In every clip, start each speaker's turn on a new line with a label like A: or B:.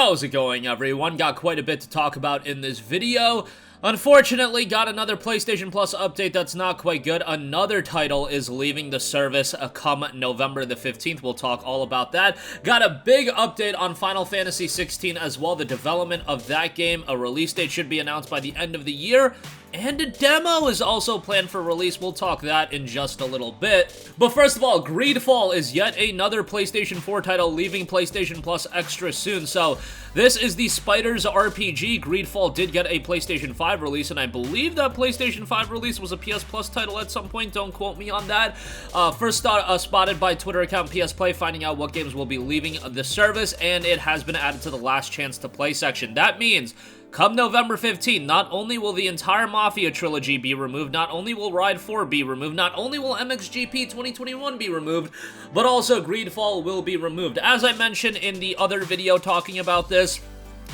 A: How's it going, everyone? Got quite a bit to talk about in this video. Unfortunately, got another PlayStation Plus update that's not quite good. Another title is leaving the service come November the 15th. We'll talk all about that. Got a big update on Final Fantasy XVI as well. The development of that game, a release date should be announced by the end of the year. And a demo is also planned for release. We'll talk that in just a little bit. But first of all, Greedfall is yet another PlayStation 4 title leaving PlayStation Plus Extra soon. So this is the Spiders RPG. Greedfall did get a PlayStation 5 release, and I believe that PlayStation 5 release was a PS Plus title at some point. Don't quote me on that. First spotted by Twitter account PS Play, finding out what games will be leaving the service, and it has been added to the Last Chance to Play section. That means come November 15th, not only will the entire Mafia trilogy be removed, not only will Ride 4 be removed, not only will MXGP 2021 be removed, but also Greedfall will be removed. As I mentioned in the other video talking about this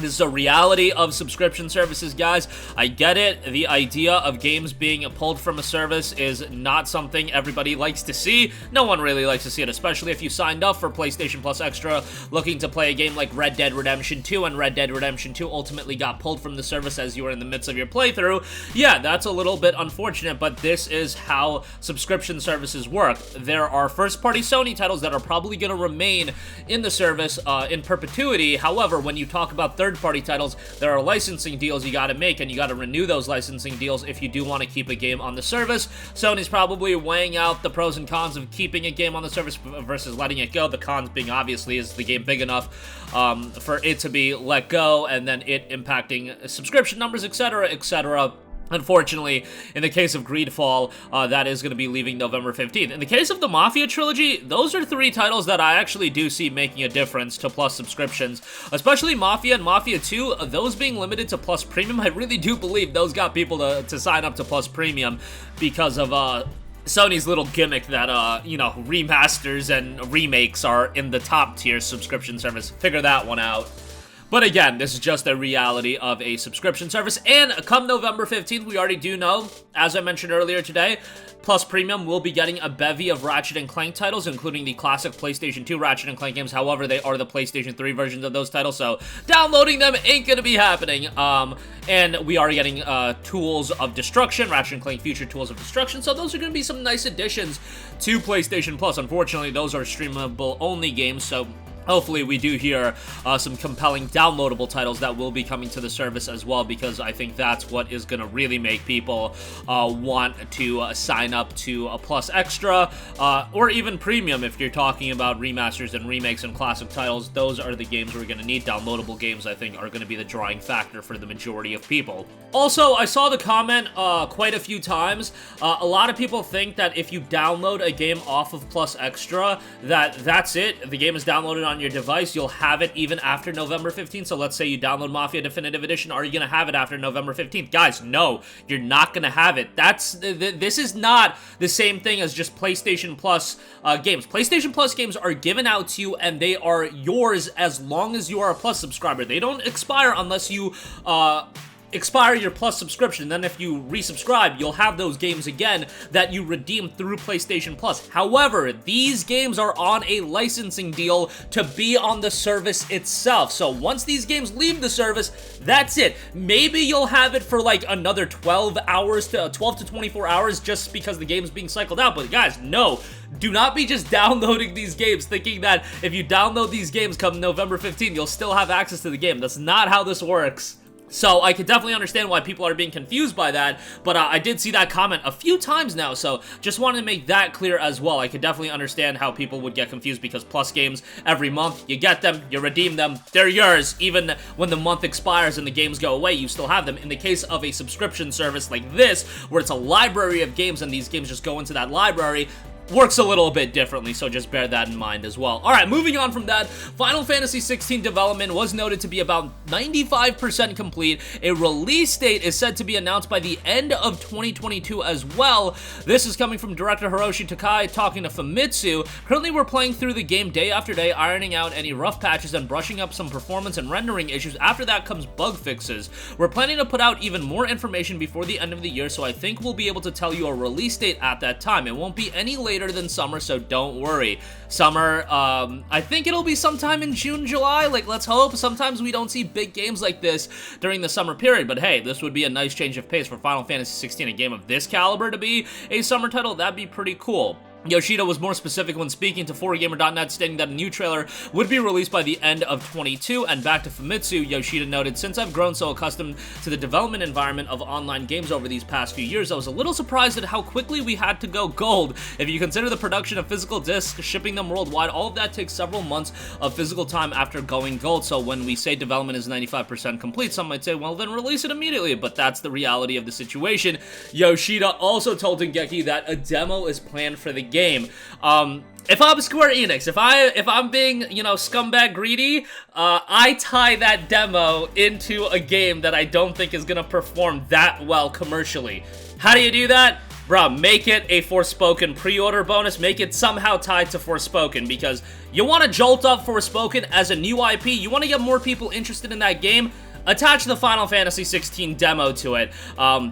A: is a reality of subscription services, guys. I get it. The idea of games being pulled from a service is not something everybody likes to see. No one really likes to see it, especially if you signed up for PlayStation Plus Extra looking to play a game like Red Dead Redemption 2, and Red Dead Redemption 2 ultimately got pulled from the service as you were in the midst of your playthrough. Yeah, that's a little bit unfortunate, but this is how subscription services work. There are first-party Sony titles that are probably going to remain in the service in perpetuity. However, when you talk about third-party titles, there are licensing deals you gotta make, and you gotta renew those licensing deals if you do want to keep a game on the service. Sony's probably weighing out the pros and cons of keeping a game on the service versus letting it go. The cons being, obviously, is the game big enough for it to be let go, and then it impacting subscription numbers, etc., etc. Unfortunately, in the case of Greedfall, that is going to be leaving November 15th. In the case of the Mafia trilogy, those are three titles that I actually do see making a difference to Plus subscriptions, especially Mafia and Mafia 2, those being limited to Plus Premium. I really do believe those got people to sign up to Plus Premium because of Sony's little gimmick that, you know, remasters and remakes are in the top tier subscription service. Figure that one out. But again, this is just a reality of a subscription service, and come November 15th, we already do know, as I mentioned earlier today, Plus Premium will be getting a bevy of Ratchet & Clank titles, including the classic PlayStation 2 Ratchet & Clank games. However, they are the PlayStation 3 versions of those titles, so downloading them ain't gonna be happening. And we are getting Tools of Destruction, Ratchet & Clank Future Tools of Destruction, so those are gonna be some nice additions to PlayStation Plus. Unfortunately, those are streamable-only games, so hopefully we do hear some compelling downloadable titles that will be coming to the service as well, because I think that's what is going to really make people want to sign up to a Plus Extra or even Premium if you're talking about remasters and remakes and classic titles. Those are the games we're going to need. Downloadable games, I think, are going to be the drawing factor for the majority of people. Also, I saw the comment quite a few times. A lot of people think that if you download a game off of Plus Extra, that's it. The game is downloaded on your device, you'll have it even after November 15th. So let's say you download Mafia Definitive Edition, are you gonna have it after November 15th? Guys, no, you're not gonna have it. This is not the same thing as just PlayStation Plus games. PlayStation Plus games are given out to you, and they are yours as long as you are a Plus subscriber. They don't expire unless you expire your Plus subscription. Then if you resubscribe, you'll have those games again that you redeem through PlayStation Plus. However, these games are on a licensing deal to be on the service itself. So once these games leave the service, that's it. Maybe you'll have it for like another 12 to 24 hours just because the game's being cycled out. But guys, no. Do not be just downloading these games thinking that if you download these games come November 15th, you'll still have access to the game. That's not how this works. So I could definitely understand why people are being confused by that, but I did see that comment a few times now, so just wanted to make that clear as well. I could definitely understand how people would get confused because Plus games, every month, you get them, you redeem them, they're yours. Even when the month expires and the games go away, you still have them. In the case of a subscription service like this, where it's a library of games and these games just go into that library, works a little bit differently, so just bear that in mind as well. Alright, moving on from that, Final Fantasy XVI development was noted to be about 95% complete. A release date is said to be announced by the end of 2022 as well. This is coming from director Hiroshi Takai talking to Famitsu. Currently, we're playing through the game day after day, ironing out any rough patches and brushing up some performance and rendering issues. After that comes bug fixes. We're planning to put out even more information before the end of the year, so I think we'll be able to tell you a release date at that time. It won't be any later later than summer, so don't worry. Summer, I think it'll be sometime in June, July. Like, let's hope. Sometimes we don't see big games like this during the summer period, but hey, this would be a nice change of pace for Final Fantasy XVI, a game of this caliber to be a summer title. That'd be pretty cool. Yoshida was more specific when speaking to 4gamer.net, stating that a new trailer would be released by the end of 22, and back to Famitsu, Yoshida noted, "Since I've grown so accustomed to the development environment of online games over these past few years, I was a little surprised at how quickly we had to go gold. If you consider the production of physical discs, shipping them worldwide, all of that takes several months of physical time after going gold, so when we say development is 95% complete, some might say, well, then release it immediately," but that's the reality of the situation. Yoshida also told Dengeki that a demo is planned for the game. If I'm Square Enix, if I'm being, you know, scumbag greedy, I tie that demo into a game that I don't think is gonna perform that well commercially. How do you do that? Bruh, make it a Forspoken pre-order bonus, make it somehow tied to Forspoken, because you want to jolt up Forspoken as a new IP, you want to get more people interested in that game, attach the Final Fantasy XVI demo to it.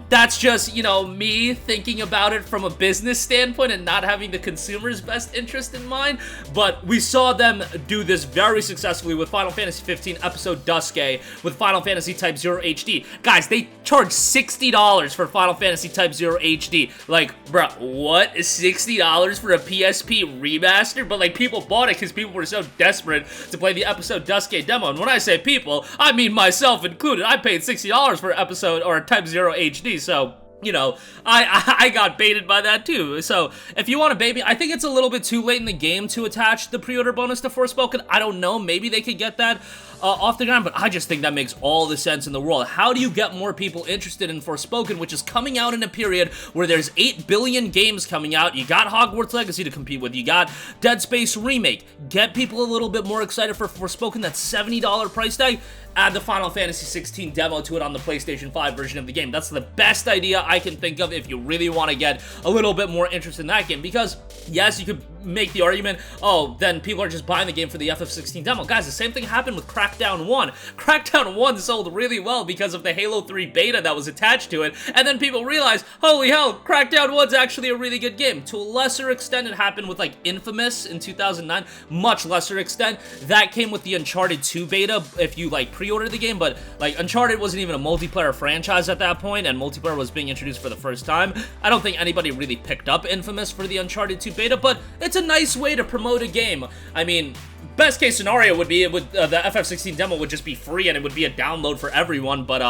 A: That's just, you know, me thinking about it from a business standpoint and not having the consumer's best interest in mind, but we saw them do this very successfully with Final Fantasy XV Episode Duske, with Final Fantasy Type 0 HD. Guys, they charge $60 for Final Fantasy Type 0 HD. Like, bruh, what? $60 for a PSP remaster? But, like, people bought it because people were so desperate to play the Episode Duske demo, and when I say people, I mean myself included. I paid $60 for Episode or Type 0 HD, so, you know, I got baited by that too. So, if you want to bait me, I think it's a little bit too late in the game to attach the pre-order bonus to Forspoken. I don't know, maybe they could get that off the ground, but I just think that makes all the sense in the world. How do you get more people interested in Forspoken, which is coming out in a period where there's 8 billion games coming out? You got Hogwarts Legacy to compete with, you got Dead Space Remake. Get people a little bit more excited for Forspoken, that $70 price tag. Add the Final Fantasy XVI demo to it on the PlayStation 5 version of the game. That's the best idea I can think of if you really want to get a little bit more interest in that game, because, yes, you could make the argument, oh, then people are just buying the game for the FF16 demo. Guys, the same thing happened with Crackdown 1. Crackdown 1 sold really well because of the Halo 3 beta that was attached to it, and then people realized, holy hell, Crackdown 1's actually a really good game. To a lesser extent, it happened with, like, Infamous in 2009. Much lesser extent. That came with the Uncharted 2 beta, if you, like, pre-ordered the game, but, like, Uncharted wasn't even a multiplayer franchise at that point, and multiplayer was being introduced for the first time. I don't think anybody really picked up Infamous for the Uncharted 2 beta, but it's a nice way to promote a game. I mean, best case scenario would be it would the FF16 demo would just be free and it would be a download for everyone, but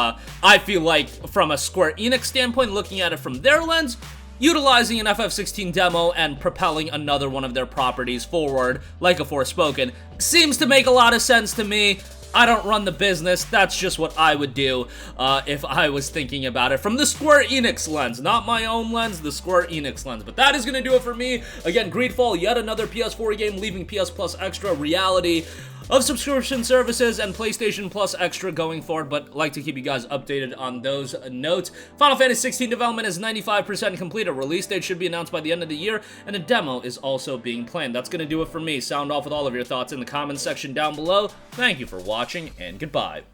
A: I feel like from a Square Enix standpoint, looking at it from their lens, utilizing an FF16 demo and propelling another one of their properties forward, like a Forspoken, seems to make a lot of sense to me. I don't run the business, that's just what I would do if I was thinking about it from the Square Enix lens, not my own lens, the Square Enix lens. But that is going to do it for me. Again, Greedfall, yet another PS4 game, leaving PS Plus Extra reality of subscription services and PlayStation Plus Extra going forward, but like to keep you guys updated on those notes. Final Fantasy XVI development is 95% complete. A release date should be announced by the end of the year, and a demo is also being planned. That's going to do it for me. Sound off with all of your thoughts in the comments section down below. Thank you for watching, and goodbye.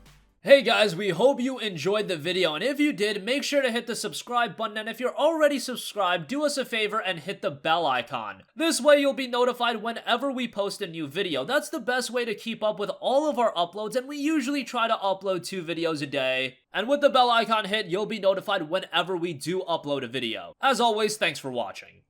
A: Hey guys, we hope you enjoyed the video, and if you did, make sure to hit the subscribe button, and if you're already subscribed, do us a favor and hit the bell icon. This way you'll be notified whenever we post a new video. That's the best way to keep up with all of our uploads, and we usually try to upload 2 videos a day. And with the bell icon hit, you'll be notified whenever we do upload a video. As always, thanks for watching.